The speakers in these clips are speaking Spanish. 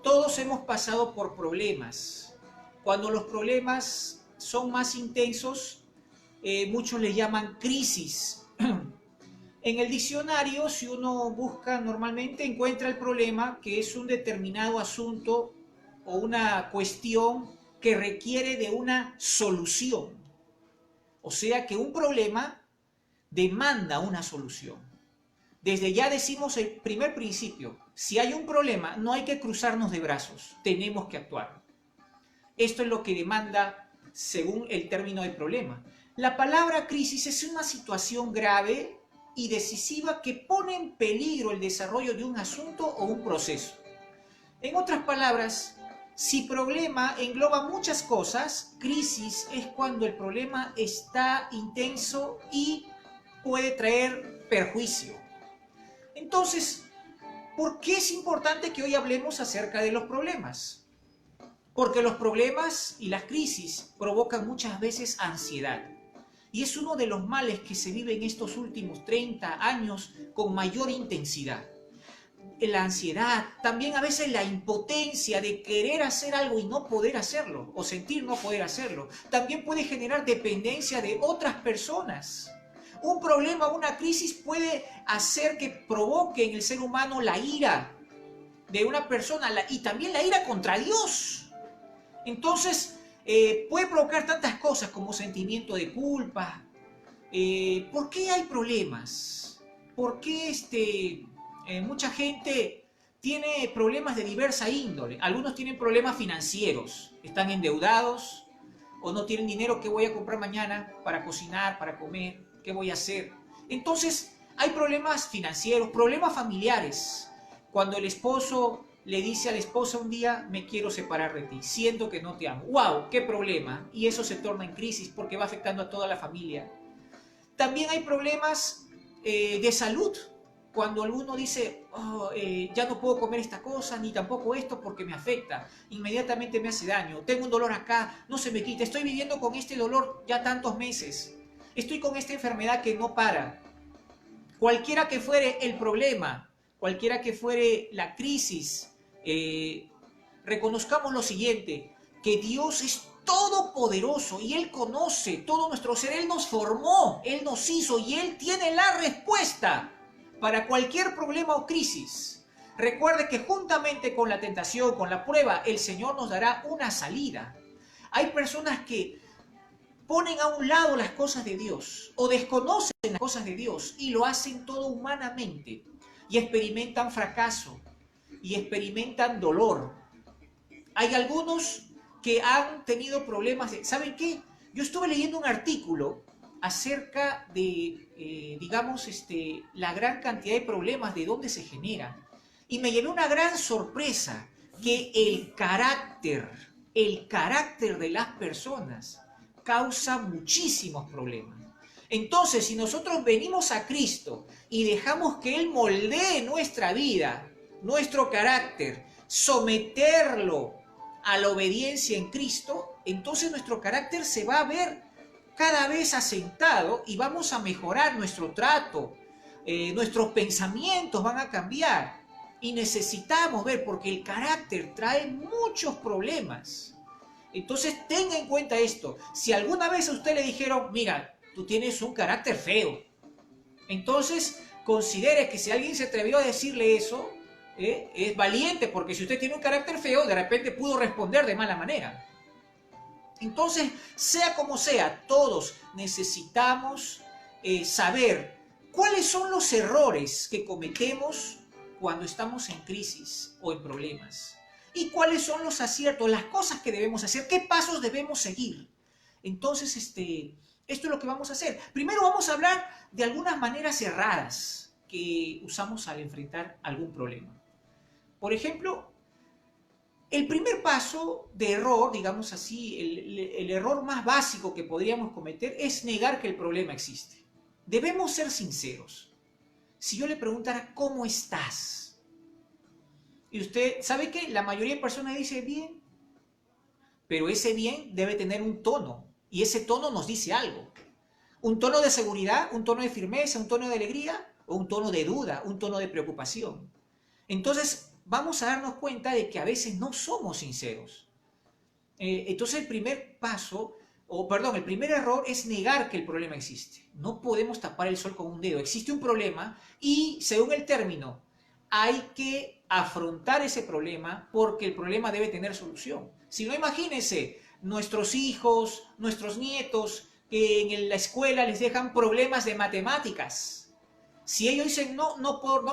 Todos hemos pasado por problemas. Cuando los problemas son más intensos, muchos le llaman crisis. En el diccionario, si uno busca normalmente, encuentra el problema, que es un determinado asunto o una cuestión que requiere de una solución. O sea que un problema demanda una solución. Desde ya decimos el primer principio: si hay un problema, no hay que cruzarnos de brazos, tenemos que actuar. Esto es lo que demanda según el término del problema. La palabra crisis es una situación grave y decisiva que pone en peligro el desarrollo de un asunto o un proceso. En otras palabras, si problema engloba muchas cosas, crisis es cuando el problema está intenso y puede traer perjuicio. Entonces, ¿por qué es importante que hoy hablemos acerca de los problemas? Porque los problemas y las crisis provocan muchas veces ansiedad. Y es uno de los males que se vive en estos últimos 30 años con mayor intensidad. La ansiedad, también a veces la impotencia de querer hacer algo y no poder hacerlo, o sentir no poder hacerlo, también puede generar dependencia de otras personas. Un problema, una crisis puede hacer que provoque en el ser humano la ira de una persona y también la ira contra Dios. Entonces, puede provocar tantas cosas como sentimiento de culpa. ¿Por qué hay problemas? ¿Por qué mucha gente tiene problemas de diversa índole? Algunos tienen problemas financieros, están endeudados o no tienen dinero. ¿Qué voy a comprar mañana para cocinar, para comer? ¿Qué voy a hacer? Entonces, hay problemas financieros, problemas familiares. Cuando el esposo le dice a la esposa un día: me quiero separar de ti, siento que no te amo. ¡Wow! ¡Qué problema! Y eso se torna en crisis porque va afectando a toda la familia. También hay problemas de salud. Cuando alguno dice: ya no puedo comer esta cosa, ni tampoco esto porque me afecta, inmediatamente me hace daño. Tengo un dolor acá, no se me quita, estoy viviendo con este dolor ya tantos meses. Estoy con esta enfermedad que no para. Cualquiera que fuere el problema, cualquiera que fuere la crisis, reconozcamos lo siguiente: que Dios es todopoderoso y Él conoce todo nuestro ser. Él nos formó, Él nos hizo y Él tiene la respuesta para cualquier problema o crisis. Recuerde que juntamente con la tentación, con la prueba, el Señor nos dará una salida. Hay personas que ponen a un lado las cosas de Dios o desconocen las cosas de Dios y lo hacen todo humanamente y experimentan fracaso y experimentan dolor. Hay algunos que han tenido problemas de... ¿Saben qué? Yo estuve leyendo un artículo acerca de, la gran cantidad de problemas, de dónde se generan. Y me llevé una gran sorpresa, que el carácter de las personas causa muchísimos problemas. Entonces, si nosotros venimos a Cristo y dejamos que Él moldee nuestra vida, nuestro carácter, someterlo a la obediencia en Cristo, entonces nuestro carácter se va a ver cada vez asentado y vamos a mejorar nuestro trato, nuestros pensamientos van a cambiar. Y necesitamos ver, porque el carácter trae muchos problemas. Entonces tenga en cuenta esto. Si alguna vez a usted le dijeron: mira, tú tienes un carácter feo, entonces considere que si alguien se atrevió a decirle eso, es valiente, porque si usted tiene un carácter feo, de repente pudo responder de mala manera. Entonces, sea como sea, todos necesitamos saber cuáles son los errores que cometemos cuando estamos en crisis o en problemas. Y cuáles son los aciertos, las cosas que debemos hacer, qué pasos debemos seguir. Entonces, esto es lo que vamos a hacer. Primero vamos a hablar de algunas maneras erradas que usamos al enfrentar algún problema. Por ejemplo, el primer paso de error, digamos así, el error más básico que podríamos cometer es negar que el problema existe. Debemos ser sinceros. Si yo le preguntara: ¿cómo estás? Y usted, ¿sabe qué? La mayoría de personas dice: bien. Pero ese bien debe tener un tono, y ese tono nos dice algo. Un tono de seguridad, un tono de firmeza, un tono de alegría, o un tono de duda, un tono de preocupación. Entonces, vamos a darnos cuenta de que a veces no somos sinceros. Entonces el primer paso, o perdón, el primer error es negar que el problema existe. No podemos tapar el sol con un dedo. Existe un problema y, según el término, hay que afrontar ese problema porque el problema debe tener solución. Si no, imagínense, nuestros hijos, nuestros nietos, que en la escuela les dejan problemas de matemáticas. Si ellos dicen, no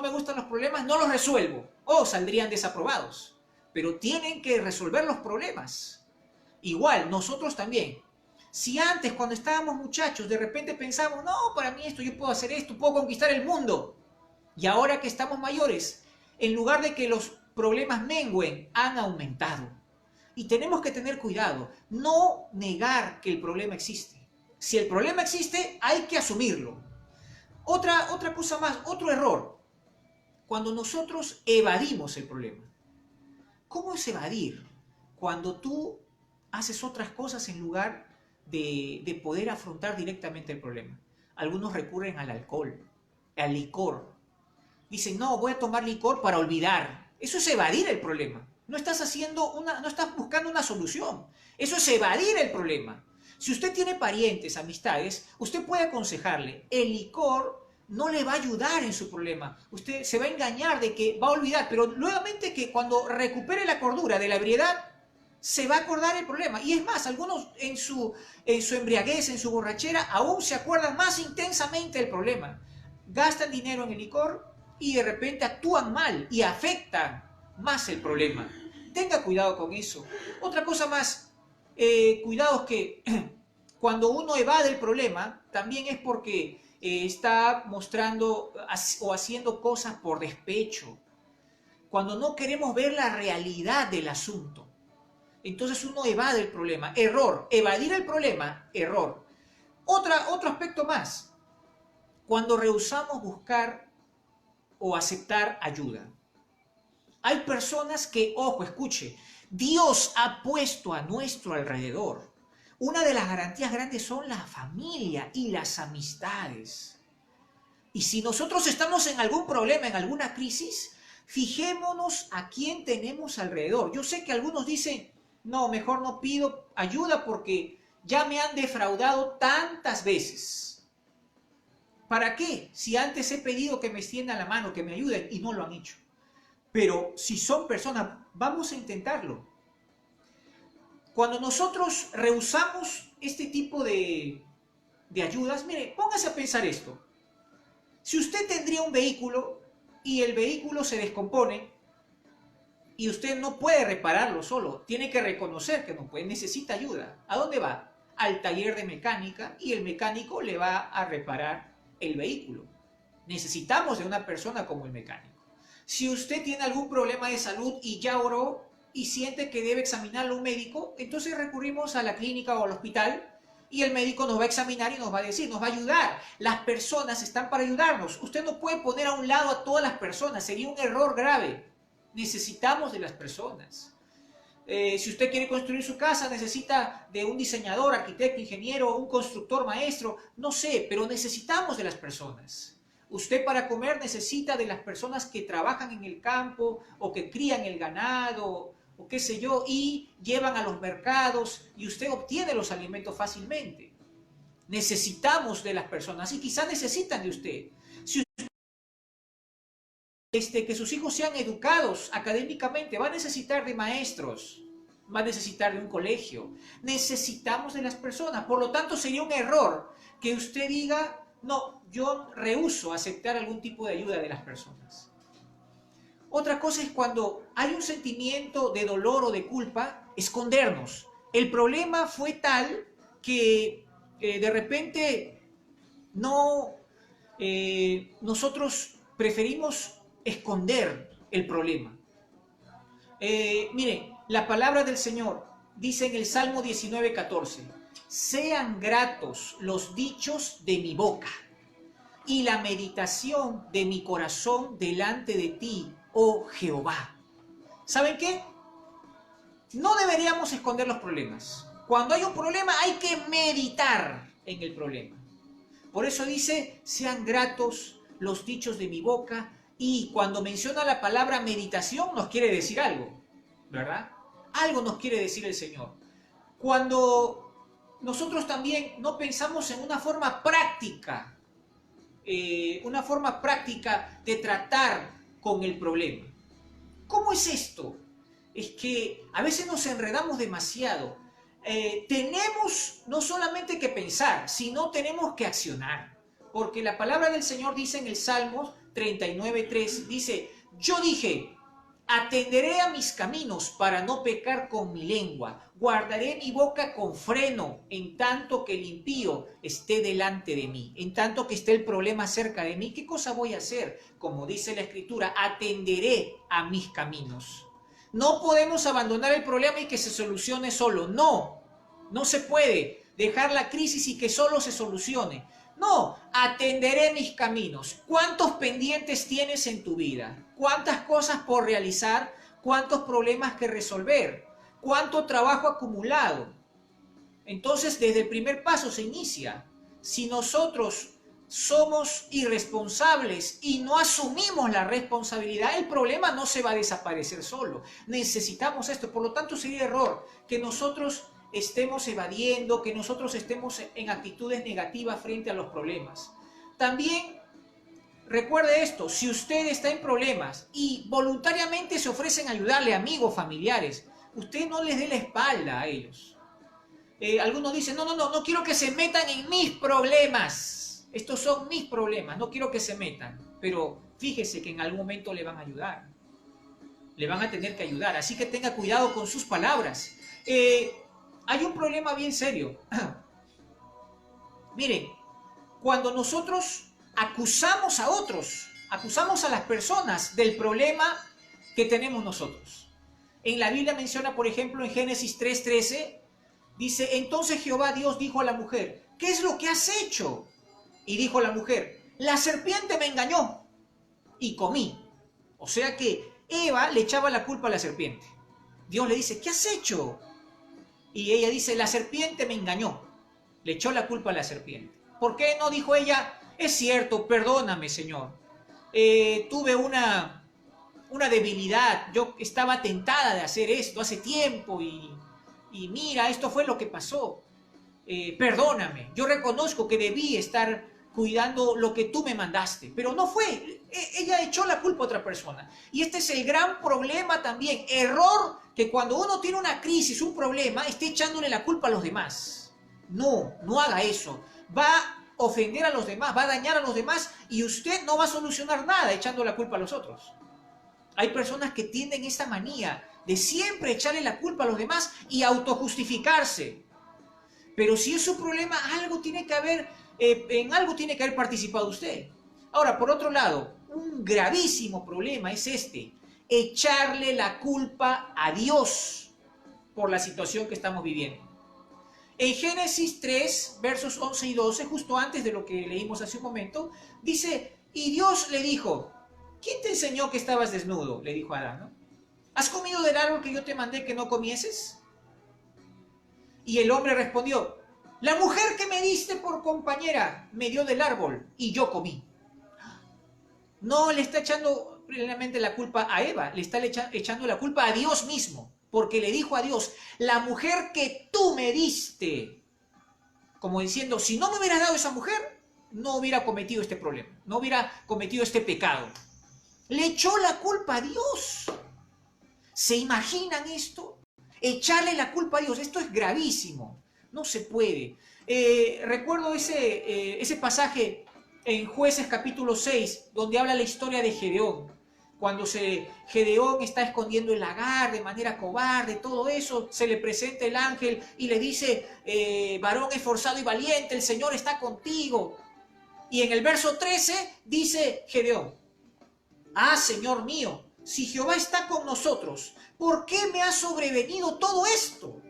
me gustan los problemas, no los resuelvo, o saldrían desaprobados. Pero tienen que resolver los problemas. Igual, nosotros también. Si antes, cuando estábamos muchachos, de repente pensamos, no, para mí esto, yo puedo hacer esto, puedo conquistar el mundo. Y ahora que estamos mayores, en lugar de que los problemas mengüen, han aumentado. Y tenemos que tener cuidado, no negar que el problema existe. Si el problema existe, hay que asumirlo. Otra cosa más, otro error, cuando nosotros evadimos el problema. ¿Cómo es evadir? Cuando tú haces otras cosas en lugar de poder afrontar directamente el problema. Algunos recurren al alcohol, al licor. Dicen, no, voy a tomar licor para olvidar. Eso es evadir el problema. No estás buscando una solución. Eso es evadir el problema. Si usted tiene parientes, amistades, usted puede aconsejarle, el licor no le va a ayudar en su problema. Usted se va a engañar de que va a olvidar, pero nuevamente que cuando recupere la cordura de la ebriedad, se va a acordar el problema. Y es más, algunos en su embriaguez, en su borrachera, aún se acuerdan más intensamente del problema. Gastan dinero en el licor y de repente actúan mal y afectan más el problema. Tenga cuidado con eso. Otra cosa más, cuidado que cuando uno evade el problema, también es porque está mostrando o haciendo cosas por despecho. Cuando no queremos ver la realidad del asunto. Entonces uno evade el problema. Error. Evadir el problema. Error. Otro aspecto más. Cuando rehusamos buscar o aceptar ayuda. Hay personas que, ojo, escuche, Dios ha puesto a nuestro alrededor. Una de las garantías grandes son la familia y las amistades. Y si nosotros estamos en algún problema, en alguna crisis, fijémonos a quién tenemos alrededor. Yo sé que algunos dicen, no, mejor no pido ayuda porque ya me han defraudado tantas veces. ¿Para qué? Si antes he pedido que me extiendan la mano, que me ayuden y no lo han hecho. Pero si son personas, vamos a intentarlo. Cuando nosotros rehusamos este tipo de ayudas, mire, póngase a pensar esto. Si usted tendría un vehículo y el vehículo se descompone y usted no puede repararlo solo, tiene que reconocer que no puede, necesita ayuda. ¿A dónde va? Al taller de mecánica y el mecánico le va a reparar el vehículo. Necesitamos de una persona como el mecánico. Si usted tiene algún problema de salud y ya oró y siente que debe examinarlo un médico, entonces recurrimos a la clínica o al hospital y el médico nos va a examinar y nos va a decir, nos va a ayudar. Las personas están para ayudarnos. Usted no puede poner a un lado a todas las personas, sería un error grave. Necesitamos de las personas. Si usted quiere construir su casa, necesita de un diseñador, arquitecto, ingeniero, un constructor, maestro, no sé, pero necesitamos de las personas. Usted para comer necesita de las personas que trabajan en el campo o que crían el ganado o qué sé yo y llevan a los mercados y usted obtiene los alimentos fácilmente. Necesitamos de las personas y quizás necesitan de usted. Si que sus hijos sean educados académicamente, va a necesitar de maestros, va a necesitar de un colegio. Necesitamos de las personas. Por lo tanto, sería un error que usted diga, no, yo rehúso aceptar algún tipo de ayuda de las personas. Otra cosa es cuando hay un sentimiento de dolor o de culpa, escondernos. El problema fue tal que de repente nosotros preferimos esconder el problema. Mire, la palabra del Señor dice en el Salmo 19:14, sean gratos los dichos de mi boca y la meditación de mi corazón delante de ti, oh Jehová. ¿Saben qué? No deberíamos esconder los problemas. Cuando hay un problema hay que meditar en el problema. Por eso dice, sean gratos los dichos de mi boca Y cuando menciona la palabra meditación nos quiere decir algo, ¿verdad? Algo nos quiere decir el Señor. Cuando nosotros también no pensamos en una forma práctica de tratar con el problema. ¿Cómo es esto? Es que a veces nos enredamos demasiado. Tenemos no solamente que pensar, sino tenemos que accionar. Porque la palabra del Señor dice en el Salmo 39:3, dice, yo dije, atenderé a mis caminos para no pecar con mi lengua, guardaré mi boca con freno en tanto que el impío esté delante de mí, en tanto que esté el problema cerca de mí. ¿Qué cosa voy a hacer? Como dice la Escritura, atenderé a mis caminos. No podemos abandonar el problema y que se solucione solo. No, no se puede dejar la crisis y que solo se solucione. No, atenderé mis caminos. ¿Cuántos pendientes tienes en tu vida? ¿Cuántas cosas por realizar? ¿Cuántos problemas que resolver? ¿Cuánto trabajo acumulado? Entonces, desde el primer paso se inicia. Si nosotros somos irresponsables y no asumimos la responsabilidad, el problema no se va a desaparecer solo. Necesitamos esto. Por lo tanto, sería error que nosotros estemos evadiendo, que nosotros estemos en actitudes negativas frente a los problemas. También recuerde esto, si usted está en problemas y voluntariamente se ofrecen a ayudarle, amigos, familiares, usted no les dé la espalda a ellos. Algunos dicen, no quiero que se metan en mis problemas. Estos son mis problemas, no quiero que se metan. Pero fíjese que en algún momento le van a ayudar. Le van a tener que ayudar, así que tenga cuidado con sus palabras. Hay un problema bien serio. Miren, cuando nosotros acusamos a otros, acusamos a las personas del problema que tenemos nosotros. En la Biblia menciona, por ejemplo, en Génesis 3:13, dice, entonces Jehová Dios dijo a la mujer, ¿qué es lo que has hecho? Y dijo la mujer, la serpiente me engañó y comí. O sea que Eva le echaba la culpa a la serpiente. Dios le dice, ¿qué has hecho? Y ella dice, la serpiente me engañó. Le echó la culpa a la serpiente. ¿Por qué no dijo ella, es cierto, perdóname, Señor? Tuve una debilidad, yo estaba tentada de hacer esto hace tiempo y mira, esto fue lo que pasó. Perdóname, yo reconozco que debí estar cuidando lo que tú me mandaste, pero no fue. Ella echó la culpa a otra persona. Y este es el gran problema también, error, que cuando uno tiene una crisis, un problema, esté echándole la culpa a los demás. No haga eso. Va a ofender a los demás, va a dañar a los demás y usted no va a solucionar nada echando la culpa a los otros. Hay personas que tienen esta manía de siempre echarle la culpa a los demás y autojustificarse. Pero si es su problema, algo tiene que haber, en algo tiene que haber participado usted. Ahora, por otro lado, un gravísimo problema es echarle la culpa a Dios por la situación que estamos viviendo. En Génesis 3, versos 11 y 12, justo antes de lo que leímos hace un momento, dice, y Dios le dijo, ¿quién te enseñó que estabas desnudo? Le dijo a Adán, ¿no? ¿Has comido del árbol que yo te mandé que no comieses? Y el hombre respondió, la mujer que me diste por compañera me dio del árbol y yo comí. No le está echando plenamente la culpa a Eva, le está echando la culpa a Dios mismo, porque le dijo a Dios, la mujer que tú me diste, como diciendo, si no me hubieras dado esa mujer, no hubiera cometido este problema, no hubiera cometido este pecado. Le echó la culpa a Dios. ¿Se imaginan esto? Echarle la culpa a Dios, esto es gravísimo, no se puede. Recuerdo ese pasaje en Jueces capítulo 6, donde habla la historia de Gedeón. Cuando Gedeón está escondiendo el lagar de manera cobarde, todo eso, se le presenta el ángel y le dice, varón esforzado y valiente, el Señor está contigo. Y en el verso 13 dice Gedeón, ah, Señor mío, si Jehová está con nosotros, ¿por qué me ha sobrevenido todo esto?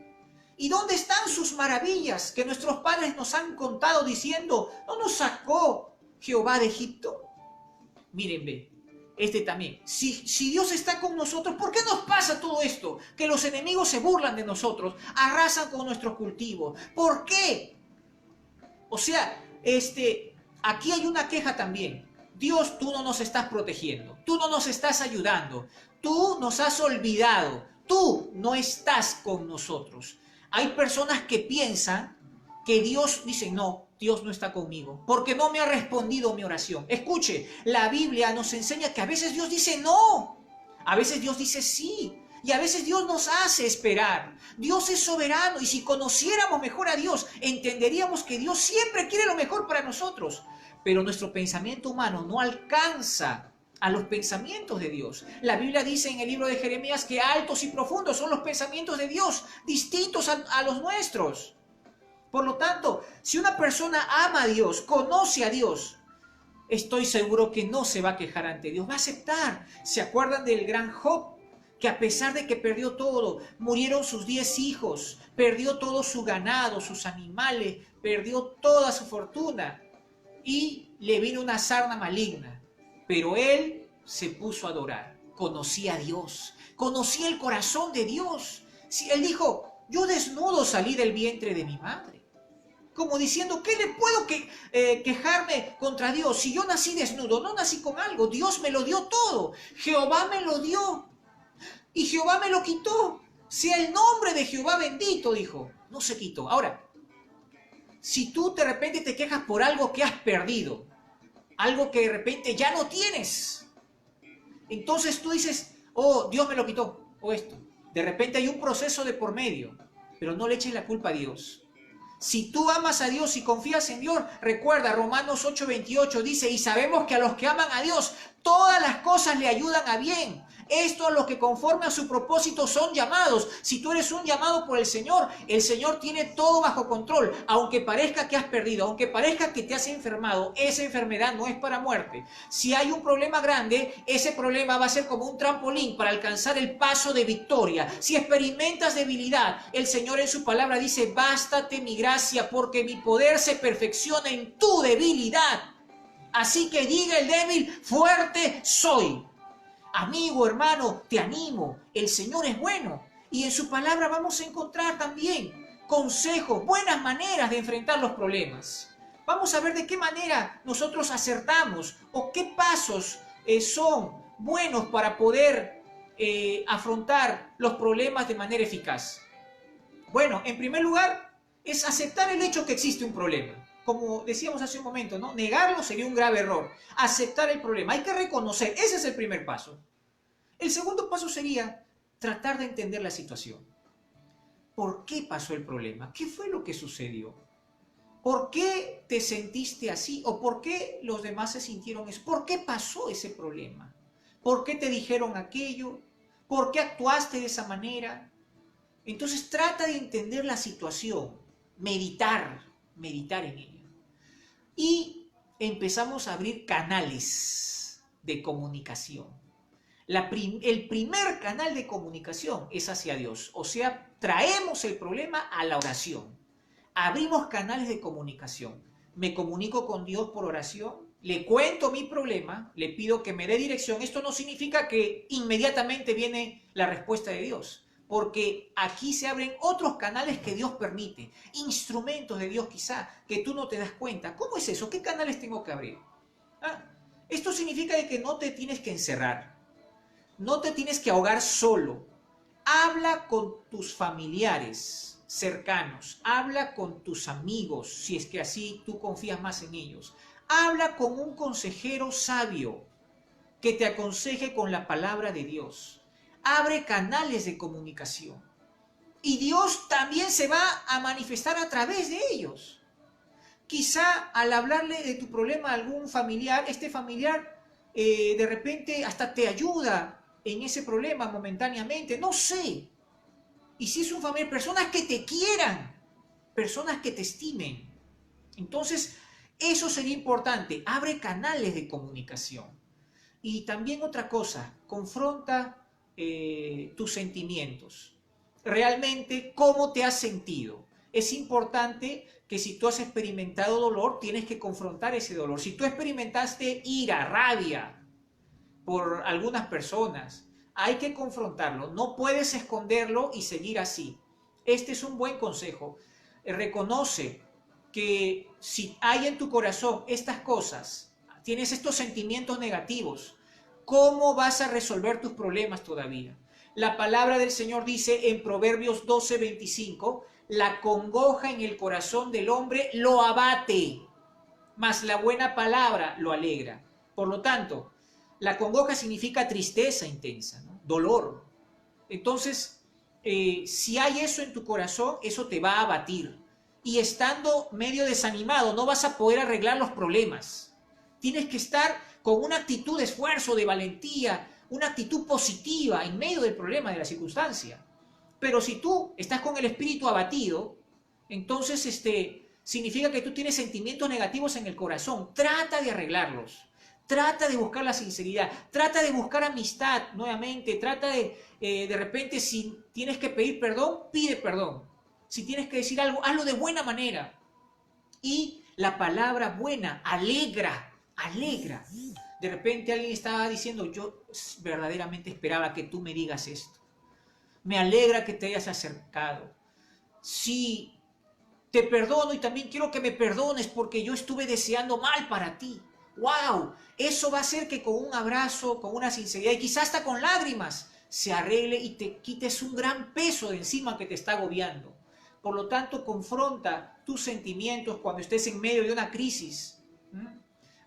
¿Y dónde están sus maravillas que nuestros padres nos han contado diciendo, no nos sacó Jehová de Egipto? Miren, ve, también. Si Dios está con nosotros, ¿por qué nos pasa todo esto? Que los enemigos se burlan de nosotros, arrasan con nuestros cultivos. ¿Por qué? O sea, aquí hay una queja también. Dios, tú no nos estás protegiendo, tú no nos estás ayudando, tú nos has olvidado, tú no estás con nosotros. Hay personas que piensan que Dios dice, no, Dios no está conmigo, porque no me ha respondido mi oración. Escuche, la Biblia nos enseña que a veces Dios dice no, a veces Dios dice sí, y a veces Dios nos hace esperar. Dios es soberano y si conociéramos mejor a Dios, entenderíamos que Dios siempre quiere lo mejor para nosotros. Pero nuestro pensamiento humano no alcanza a los pensamientos de Dios. La Biblia dice en el libro de Jeremías que altos y profundos son los pensamientos de Dios, distintos a los nuestros. Por lo tanto, si una persona ama a Dios, conoce a Dios, estoy seguro que no se va a quejar ante Dios, va a aceptar. ¿Se acuerdan del gran Job? Que a pesar de que perdió todo, murieron sus 10 hijos, perdió todo su ganado, sus animales, perdió toda su fortuna y le vino una sarna maligna. Pero él se puso a adorar, conocía a Dios, conocía el corazón de Dios. Si él dijo, yo desnudo salí del vientre de mi madre. Como diciendo, ¿qué le puedo quejarme contra Dios? Si yo nací desnudo, no nací con algo, Dios me lo dio todo, Jehová me lo dio. Y Jehová me lo quitó. Sea el nombre de Jehová bendito, dijo. No se quitó. Ahora, si tú de repente te quejas por algo que has perdido, algo que de repente ya no tienes, entonces tú dices, oh, Dios me lo quitó, o esto. De repente hay un proceso de por medio, pero no le eches la culpa a Dios. Si tú amas a Dios y confías en Dios, recuerda, Romanos 8:28 dice, y sabemos que a los que aman a Dios, todas las cosas le ayudan a bien. Esto a los que conforme a su propósito son llamados. Si tú eres un llamado por el Señor tiene todo bajo control. Aunque parezca que has perdido, aunque parezca que te has enfermado, esa enfermedad no es para muerte. Si hay un problema grande, ese problema va a ser como un trampolín para alcanzar el paso de victoria. Si experimentas debilidad, el Señor en su palabra dice, bástate mi gracia, porque mi poder se perfecciona en tu debilidad. Así que diga el débil, fuerte soy. Amigo, hermano, te animo, el Señor es bueno y en su palabra vamos a encontrar también consejos, buenas maneras de enfrentar los problemas. Vamos a ver de qué manera nosotros acertamos o qué pasos son buenos para poder afrontar los problemas de manera eficaz. Bueno, en primer lugar, es aceptar el hecho que existe un problema. Como decíamos hace un momento, ¿no? Negarlo sería un grave error. Aceptar el problema. Hay que reconocer. Ese es el primer paso. El segundo paso sería tratar de entender la situación. ¿Por qué pasó el problema? ¿Qué fue lo que sucedió? ¿Por qué te sentiste así? ¿O por qué los demás se sintieron eso? ¿Por qué pasó ese problema? ¿Por qué te dijeron aquello? ¿Por qué actuaste de esa manera? Entonces trata de entender la situación. Meditar en ella. Y empezamos a abrir canales de comunicación. El primer canal de comunicación es hacia Dios. O sea, traemos el problema a la oración. Abrimos canales de comunicación. Me comunico con Dios por oración. Le cuento mi problema. Le pido que me dé dirección. Esto no significa que inmediatamente viene la respuesta de Dios. Porque aquí se abren otros canales que Dios permite. Instrumentos de Dios quizá que tú no te das cuenta. ¿Cómo es eso? ¿Qué canales tengo que abrir? Esto significa que no te tienes que encerrar. No te tienes que ahogar solo. Habla con tus familiares cercanos. Habla con tus amigos, si es que así tú confías más en ellos. Habla con un consejero sabio que te aconseje con la palabra de Dios. Abre canales de comunicación. Y Dios también se va a manifestar a través de ellos. Quizá al hablarle de tu problema a algún familiar, este familiar de repente hasta te ayuda en ese problema momentáneamente, no sé. Y si es un familiar, personas que te quieran, personas que te estimen. Entonces, eso sería importante. Abre canales de comunicación. Y también otra cosa, confronta tus sentimientos. Realmente, ¿cómo te has sentido? Es importante que si tú has experimentado dolor, tienes que confrontar ese dolor. Si tú experimentaste ira, rabia por algunas personas, hay que confrontarlo. No puedes esconderlo y seguir así. Este es un buen consejo. Reconoce que si hay en tu corazón estas cosas, tienes estos sentimientos negativos. ¿Cómo vas a resolver tus problemas todavía? La palabra del Señor dice en Proverbios 12:25, la congoja en el corazón del hombre lo abate, mas la buena palabra lo alegra. Por lo tanto, la congoja significa tristeza intensa, ¿no? Dolor. Entonces, si hay eso en tu corazón, eso te va a abatir. Y estando medio desanimado, no vas a poder arreglar los problemas. Tienes que estar con una actitud de esfuerzo, de valentía, una actitud positiva en medio del problema, de la circunstancia. Pero si tú estás con el espíritu abatido, entonces significa que tú tienes sentimientos negativos en el corazón. Trata de arreglarlos. Trata de buscar la sinceridad. Trata de buscar amistad nuevamente. Trata de repente, si tienes que pedir perdón, pide perdón. Si tienes que decir algo, hazlo de buena manera. Y la palabra buena alegra, alegra. De repente alguien estaba diciendo, yo verdaderamente esperaba que tú me digas esto. Me alegra que te hayas acercado. Sí, te perdono y también quiero que me perdones porque yo estuve deseando mal para ti. ¡Wow! Eso va a hacer que con un abrazo, con una sinceridad y quizás hasta con lágrimas se arregle y te quites un gran peso de encima que te está agobiando. Por lo tanto, confronta tus sentimientos cuando estés en medio de una crisis.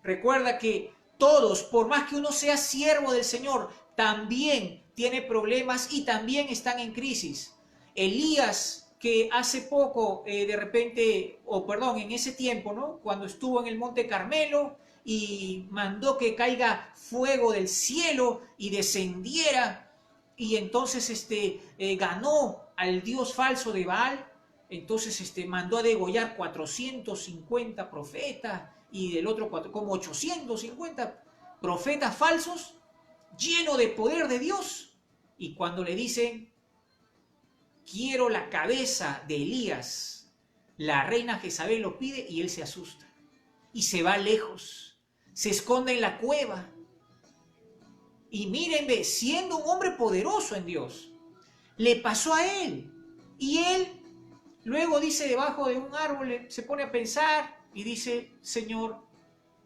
Recuerda que todos, por más que uno sea siervo del Señor, también tiene problemas y también están en crisis. Elías, que hace poco, en ese tiempo, ¿no? Cuando estuvo en el Monte Carmelo y mandó que caiga fuego del cielo y descendiera, y entonces ganó al dios falso de Baal. Entonces mandó a degollar 450 profetas y del otro como 850 profetas falsos, lleno de poder de Dios. Y cuando le dicen, quiero la cabeza de Elías, la reina Jezabel lo pide y él se asusta. Y se va lejos, se esconde en la cueva. Y mírenme, siendo un hombre poderoso en Dios, le pasó a él. Y él luego dice, debajo de un árbol, se pone a pensar y dice, Señor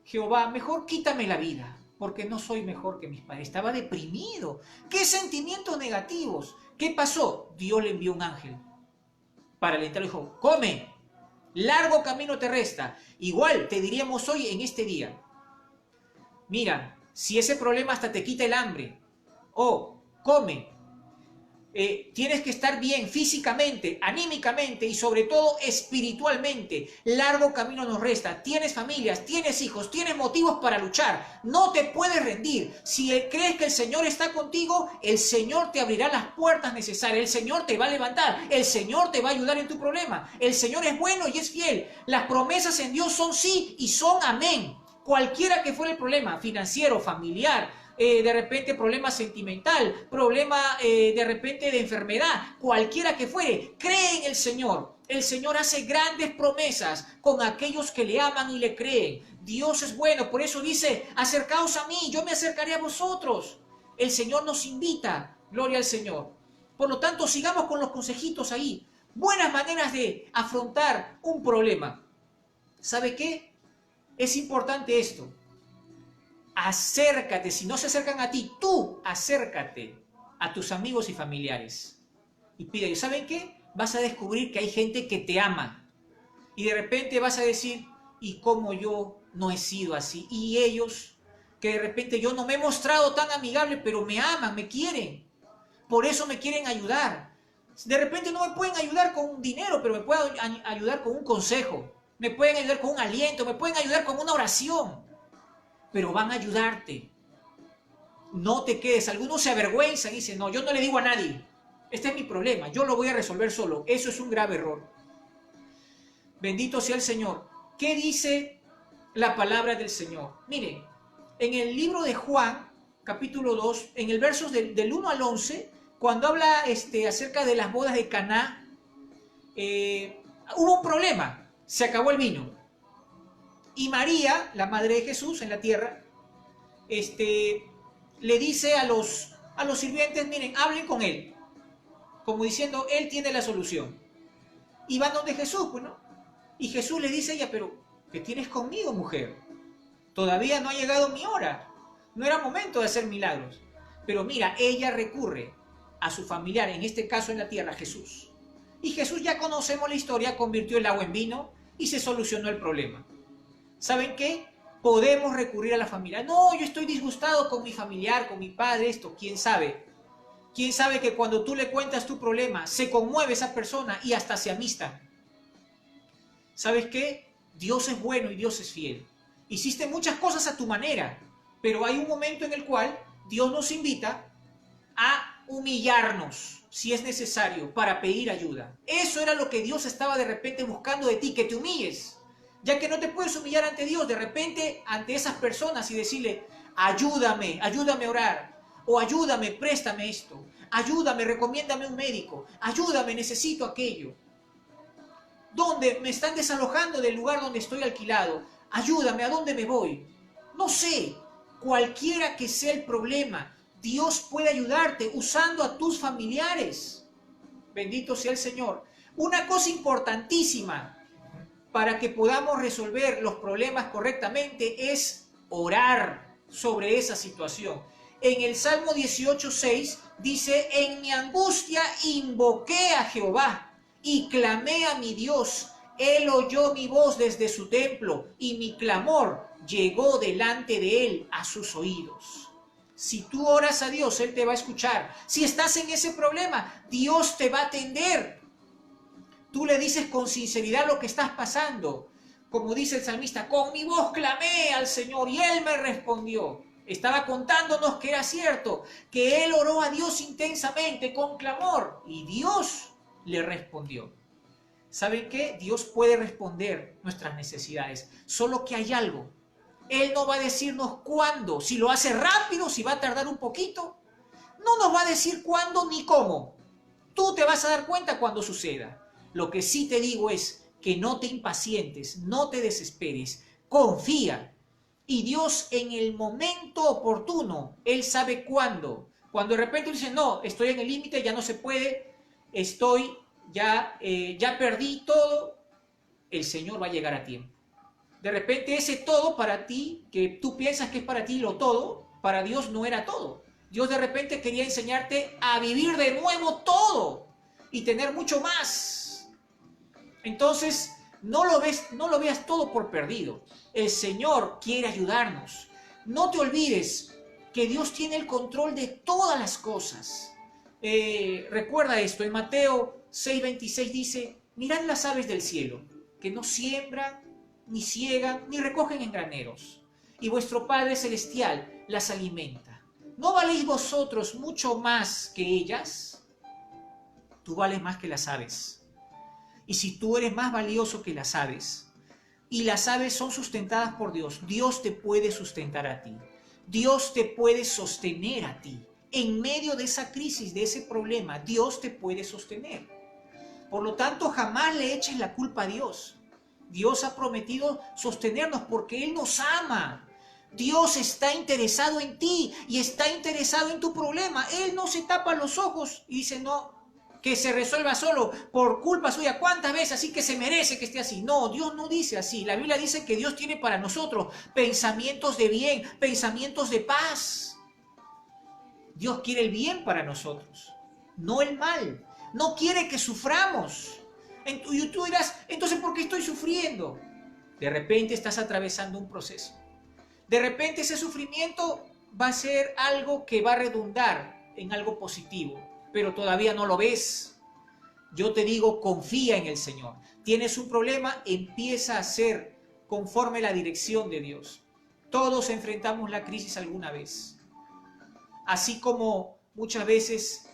Jehová, mejor quítame la vida, porque no soy mejor que mis padres. Estaba deprimido. ¿Qué sentimientos negativos? ¿Qué pasó? Dios le envió un ángel para alentarlo. Dijo, come, largo camino te resta. Igual te diríamos hoy en este día, mira, si ese problema hasta te quita el hambre, o come, tienes que estar bien físicamente, anímicamente y sobre todo espiritualmente. Largo camino nos resta. Tienes familias, tienes hijos, tienes motivos para luchar. No te puedes rendir. Si crees que el Señor está contigo, el Señor te abrirá las puertas necesarias. El Señor te va a levantar. El Señor te va a ayudar en tu problema. El Señor es bueno y es fiel. Las promesas en Dios son sí y son amén. Cualquiera que fuera el problema, financiero, familiar, de repente problema sentimental, problema de repente de enfermedad, cualquiera que fuere, cree en el Señor. El Señor hace grandes promesas con aquellos que le aman y le creen. Dios es bueno, por eso dice, acercaos a mí, yo me acercaré a vosotros. El Señor nos invita, gloria al Señor. Por lo tanto, sigamos con los consejitos ahí. Buenas maneras de afrontar un problema. ¿Sabe qué? Es importante esto. Acércate, si no se acercan a ti, tú acércate a tus amigos y familiares. Y pide, ¿saben qué? Vas a descubrir que hay gente que te ama. Y de repente vas a decir, ¿y cómo yo no he sido así? Y ellos, que de repente yo no me he mostrado tan amigable, pero me aman, me quieren. Por eso me quieren ayudar. De repente no me pueden ayudar con dinero, pero me pueden ayudar con un consejo. Me pueden ayudar con un aliento, me pueden ayudar con una oración. Pero van a ayudarte. No te quedes. Algunos se avergüenzan y dicen, no, yo no le digo a nadie. Este es mi problema, yo lo voy a resolver solo. Eso es un grave error. Bendito sea el Señor. ¿Qué dice la palabra del Señor? Miren, en el libro de Juan, capítulo 2, en el versos del 1 al 11, cuando habla acerca de las bodas de Caná, hubo un problema. Se acabó el vino. Y María, la madre de Jesús en la tierra, le dice a los sirvientes, miren, hablen con él. Como diciendo, él tiene la solución. Y van donde Jesús, pues, ¿no? Y Jesús le dice a ella, pero, ¿qué tienes conmigo, mujer? todavía no ha llegado mi hora, no era momento de hacer milagros. Pero mira, ella recurre a su familiar, en este caso en la tierra, Jesús. Y Jesús, ya conocemos la historia, convirtió el agua en vino y se solucionó el problema. ¿Saben qué? Podemos recurrir a la familia. No, yo estoy disgustado con mi familiar, con mi padre, esto, ¿quién sabe? ¿Quién sabe que cuando tú le cuentas tu problema, se conmueve esa persona y hasta se amistan? ¿Sabes qué? Dios es bueno y Dios es fiel. Hiciste muchas cosas a tu manera, pero hay un momento en el cual Dios nos invita a humillarnos, si es necesario, para pedir ayuda. Eso era lo que Dios estaba de repente buscando de ti, que te humilles. Ya que no te puedes humillar ante Dios, de repente ante esas personas y decirle, ayúdame, ayúdame a orar, o ayúdame, préstame esto, ayúdame, recomiéndame un médico, ayúdame, necesito aquello. ¿Dónde me están desalojando del lugar donde estoy alquilado? Ayúdame, ¿a dónde me voy? No sé, cualquiera que sea el problema, Dios puede ayudarte usando a tus familiares. Bendito sea el Señor. Una cosa importantísima para que podamos resolver los problemas correctamente es orar sobre esa situación. En el Salmo 18:6 dice, en mi angustia invoqué a Jehová y clamé a mi Dios. Él oyó mi voz desde su templo y mi clamor llegó delante de él a sus oídos. Si tú oras a Dios, Él te va a escuchar. Si estás en ese problema, Dios te va a atender. Tú le dices con sinceridad lo que estás pasando. Como dice el salmista, con mi voz clamé al Señor y Él me respondió. Estaba contándonos que era cierto, que Él oró a Dios intensamente con clamor y Dios le respondió. ¿Saben qué? Dios puede responder nuestras necesidades, solo que hay algo. Él no va a decirnos cuándo, si lo hace rápido, si va a tardar un poquito. No nos va a decir cuándo ni cómo. Tú te vas a dar cuenta cuando suceda. Lo que sí te digo es que no te impacientes, no te desesperes, confía. Y Dios en el momento oportuno, Él sabe cuándo. Cuando de repente dice, no, estoy en el límite, ya no se puede, ya perdí todo, el Señor va a llegar a tiempo. De repente ese todo para ti, que tú piensas que es para ti lo todo, para Dios no era todo. Dios de repente quería enseñarte a vivir de nuevo todo y tener mucho más. Entonces, no lo veas todo por perdido. El Señor quiere ayudarnos. No te olvides que Dios tiene el control de todas las cosas. Recuerda esto, en Mateo 6:26 dice, mirad las aves del cielo, que no siembran, ni ciegan, ni recogen en graneros, y vuestro Padre Celestial las alimenta. ¿No valéis vosotros mucho más que ellas? Tú vales más que las aves. Y si tú eres más valioso que las aves, y las aves son sustentadas por Dios, Dios te puede sustentar a ti. Dios te puede sostener a ti. En medio de esa crisis, de ese problema, Dios te puede sostener. Por lo tanto, jamás le eches la culpa a Dios. Dios ha prometido sostenernos porque Él nos ama. Dios está interesado en ti y está interesado en tu problema. Él no se tapa los ojos y dice, no, que se resuelva solo por culpa suya. ¿Cuántas veces? Así que se merece que esté así. No, Dios no dice así. La Biblia dice que Dios tiene para nosotros pensamientos de bien, pensamientos de paz. Dios quiere el bien para nosotros, no el mal. No quiere que suframos. Y tú dirás, entonces, ¿por qué estoy sufriendo? De repente estás atravesando un proceso. De repente ese sufrimiento va a ser algo que va a redundar en algo positivo, pero todavía no lo ves. Yo te digo, confía en el Señor. Tienes un problema, empieza a ser conforme la dirección de Dios. Todos enfrentamos la crisis alguna vez. Así como muchas veces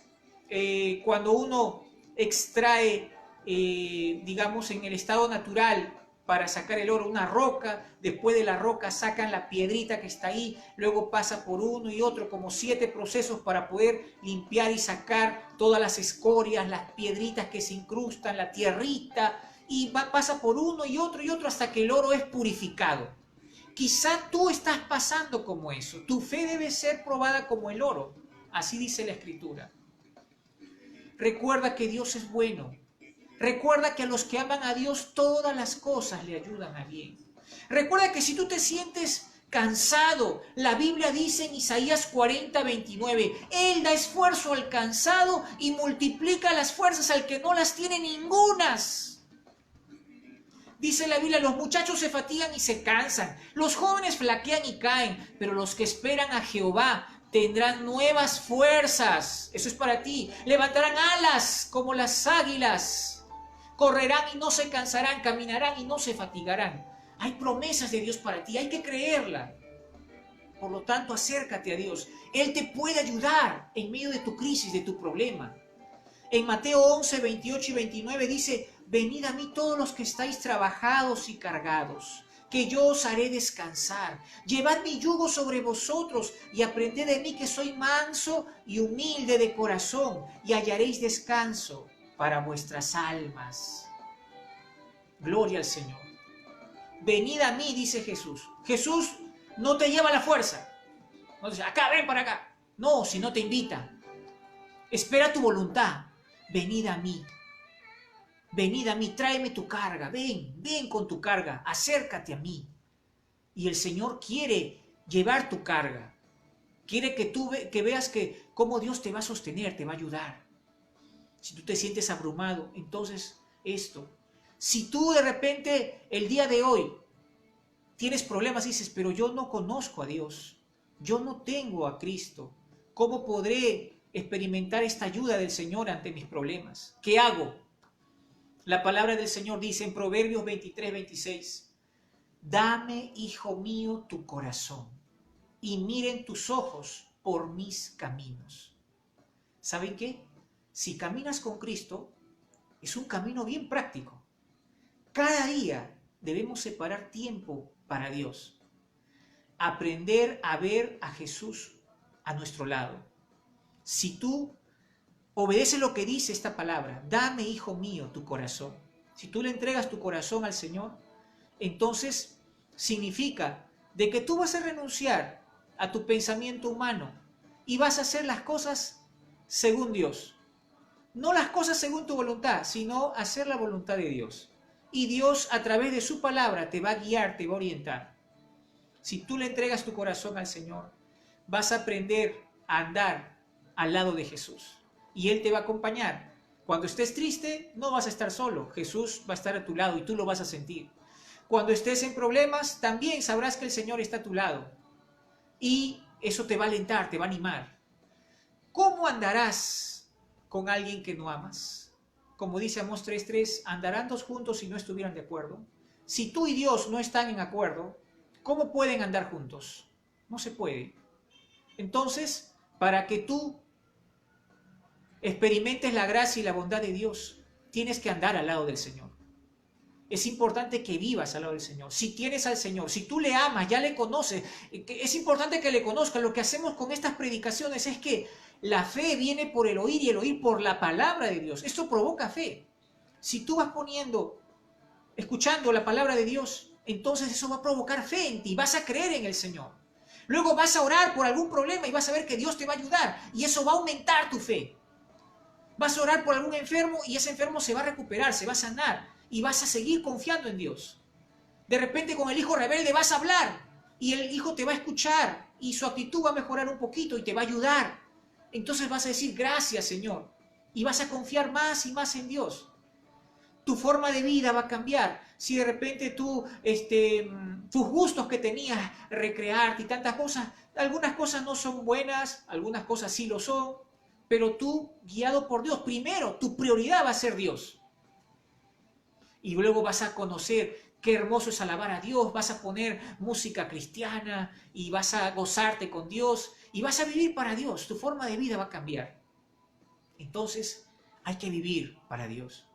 cuando uno extrae, digamos, en el estado natural para sacar el oro, una roca, después de la roca sacan la piedrita que está ahí, luego pasa por uno y otro, como 7 procesos para poder limpiar y sacar todas las escorias, las piedritas que se incrustan, la tierrita, y pasa por uno y otro hasta que el oro es purificado. Quizá tú estás pasando como eso. Tu fe debe ser probada como el oro. Así dice la Escritura. Recuerda que Dios es bueno. Recuerda que a los que aman a Dios todas las cosas le ayudan a bien. Recuerda que si tú te sientes cansado. La Biblia dice en Isaías 40:29, Él da esfuerzo al cansado y multiplica las fuerzas al que no las tiene ningunas. Dice la Biblia, los muchachos se fatigan y se cansan, los jóvenes flaquean y caen, pero los que esperan a Jehová tendrán nuevas fuerzas. Eso es para ti. Levantarán alas como las águilas, correrán y no se cansarán, caminarán y no se fatigarán. Hay promesas de Dios para ti, hay que creerla. Por lo tanto, acércate a Dios. Él te puede ayudar en medio de tu crisis, de tu problema. En Mateo 11, 28 y 29 dice, venid a mí todos los que estáis trabajados y cargados, que yo os haré descansar. Llevad mi yugo sobre vosotros y aprended de mí que soy manso y humilde de corazón, y hallaréis descanso para vuestras almas. Gloria al Señor. Venid a mí, dice Jesús. Jesús no te lleva a la fuerza. No dice, acá, ven para acá. No, si no te invita. Espera tu voluntad. Venid a mí. Venid a mí, tráeme tu carga. Ven con tu carga. Acércate a mí. Y el Señor quiere llevar tu carga. Quiere que tú veas que cómo Dios te va a sostener, te va a ayudar. Si tú te sientes abrumado, entonces esto. Si tú de repente el día de hoy tienes problemas y dices, pero yo no conozco a Dios, yo no tengo a Cristo, ¿cómo podré experimentar esta ayuda del Señor ante mis problemas? ¿Qué hago? La palabra del Señor dice en Proverbios 23, 26, dame, hijo mío, tu corazón y miren tus ojos por mis caminos. ¿Saben qué? Si caminas con Cristo, es un camino bien práctico. Cada día debemos separar tiempo para Dios. Aprender a ver a Jesús a nuestro lado. Si tú obedeces lo que dice esta palabra, dame, hijo mío, tu corazón. Si tú le entregas tu corazón al Señor, entonces significa de que tú vas a renunciar a tu pensamiento humano y vas a hacer las cosas según Dios. No las cosas según tu voluntad, sino hacer la voluntad de Dios. Y Dios a través de su palabra te va a guiar, te va a orientar. Si tú le entregas tu corazón al Señor, vas a aprender a andar al lado de Jesús. Y Él te va a acompañar. Cuando estés triste, no vas a estar solo. Jesús va a estar a tu lado y tú lo vas a sentir. Cuando estés en problemas, también sabrás que el Señor está a tu lado. Y eso te va a alentar, te va a animar. ¿Cómo andarás con alguien que no amas? Como dice Amós 3:3, ¿andarán dos juntos si no estuvieran de acuerdo? Si tú y Dios no están en acuerdo, ¿cómo pueden andar juntos? No se puede. Entonces, para que tú experimentes la gracia y la bondad de Dios, tienes que andar al lado del Señor. Es importante que vivas al lado del Señor. Si tienes al Señor, si tú le amas, ya le conoces, es importante que le conozcas. Lo que hacemos con estas predicaciones es que la fe viene por el oír y el oír por la palabra de Dios. Esto provoca fe. Si tú vas escuchando la palabra de Dios, entonces eso va a provocar fe en ti. Vas a creer en el Señor. Luego vas a orar por algún problema y vas a ver que Dios te va a ayudar. Y eso va a aumentar tu fe. Vas a orar por algún enfermo y ese enfermo se va a recuperar, se va a sanar. Y vas a seguir confiando en Dios. De repente con el hijo rebelde vas a hablar y el hijo te va a escuchar y su actitud va a mejorar un poquito y te va a ayudar. Entonces vas a decir gracias, Señor, y vas a confiar más y más en Dios. Tu forma de vida va a cambiar. Si de repente tus gustos que tenías, recrearte y tantas cosas, algunas cosas no son buenas, algunas cosas sí lo son, pero tú, guiado por Dios, primero tu prioridad va a ser Dios. Y luego vas a conocer qué hermoso es alabar a Dios, vas a poner música cristiana y vas a gozarte con Dios y vas a vivir para Dios. Tu forma de vida va a cambiar. Entonces hay que vivir para Dios.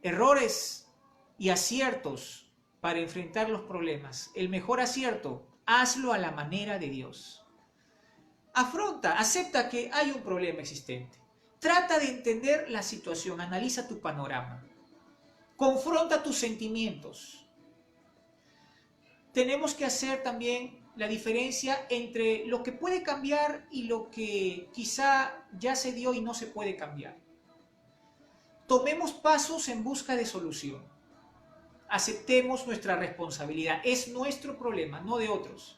Errores y aciertos para enfrentar los problemas. El mejor acierto, hazlo a la manera de Dios. Afronta, acepta que hay un problema existente. Trata de entender la situación, analiza tu panorama. Confronta tus sentimientos. Tenemos que hacer también la diferencia entre lo que puede cambiar y lo que quizá ya se dio y no se puede cambiar. Tomemos pasos en busca de solución. Aceptemos nuestra responsabilidad. Es nuestro problema, no de otros.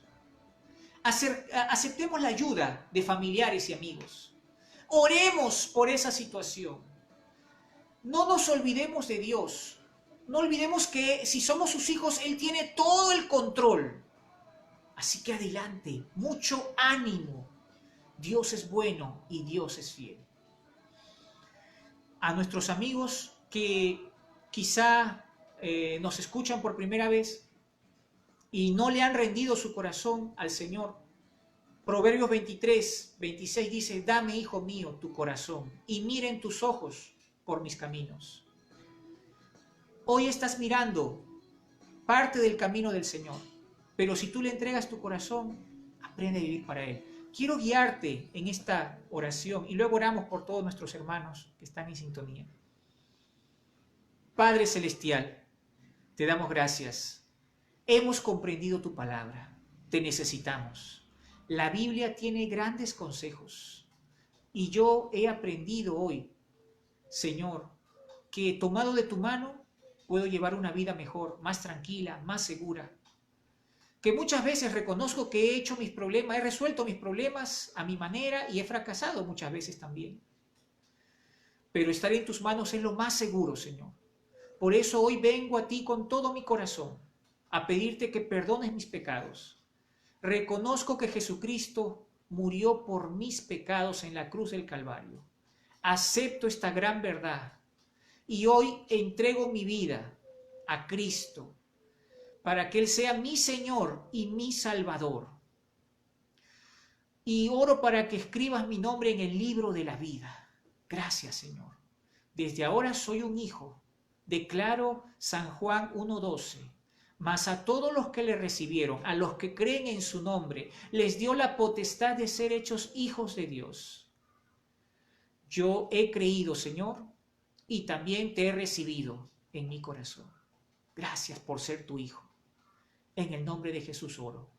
Aceptemos la ayuda de familiares y amigos. Oremos por esa situación. No nos olvidemos de Dios. No olvidemos que si somos sus hijos, Él tiene todo el control. Así que adelante, mucho ánimo. Dios es bueno y Dios es fiel. A nuestros amigos que quizá nos escuchan por primera vez y no le han rendido su corazón al Señor, Proverbios 23:26 dice: dame, hijo mío, tu corazón y miren tus ojos por mis caminos. Hoy estás mirando parte del camino del Señor, pero si tú le entregas tu corazón, aprende a vivir para Él. Quiero guiarte en esta oración y luego oramos por todos nuestros hermanos que están en sintonía. Padre Celestial, te damos gracias. Hemos comprendido tu palabra. Te necesitamos. La Biblia tiene grandes consejos y yo he aprendido hoy, Señor, que tomado de tu mano puedo llevar una vida mejor, más tranquila, más segura. Que muchas veces reconozco que he hecho mis problemas, he resuelto mis problemas a mi manera y he fracasado muchas veces también. Pero estar en tus manos es lo más seguro, Señor. Por eso hoy vengo a ti con todo mi corazón a pedirte que perdones mis pecados. Reconozco que Jesucristo murió por mis pecados en la cruz del Calvario. Acepto esta gran verdad y hoy entrego mi vida a Cristo para que Él sea mi Señor y mi Salvador. Y oro para que escribas mi nombre en el libro de la vida. Gracias, Señor. Desde ahora soy un hijo. Declaro San Juan 1:12. Mas a todos los que le recibieron, a los que creen en su nombre, les dio la potestad de ser hechos hijos de Dios. Yo he creído, Señor, y también te he recibido en mi corazón. Gracias por ser tu hijo. En el nombre de Jesús oro.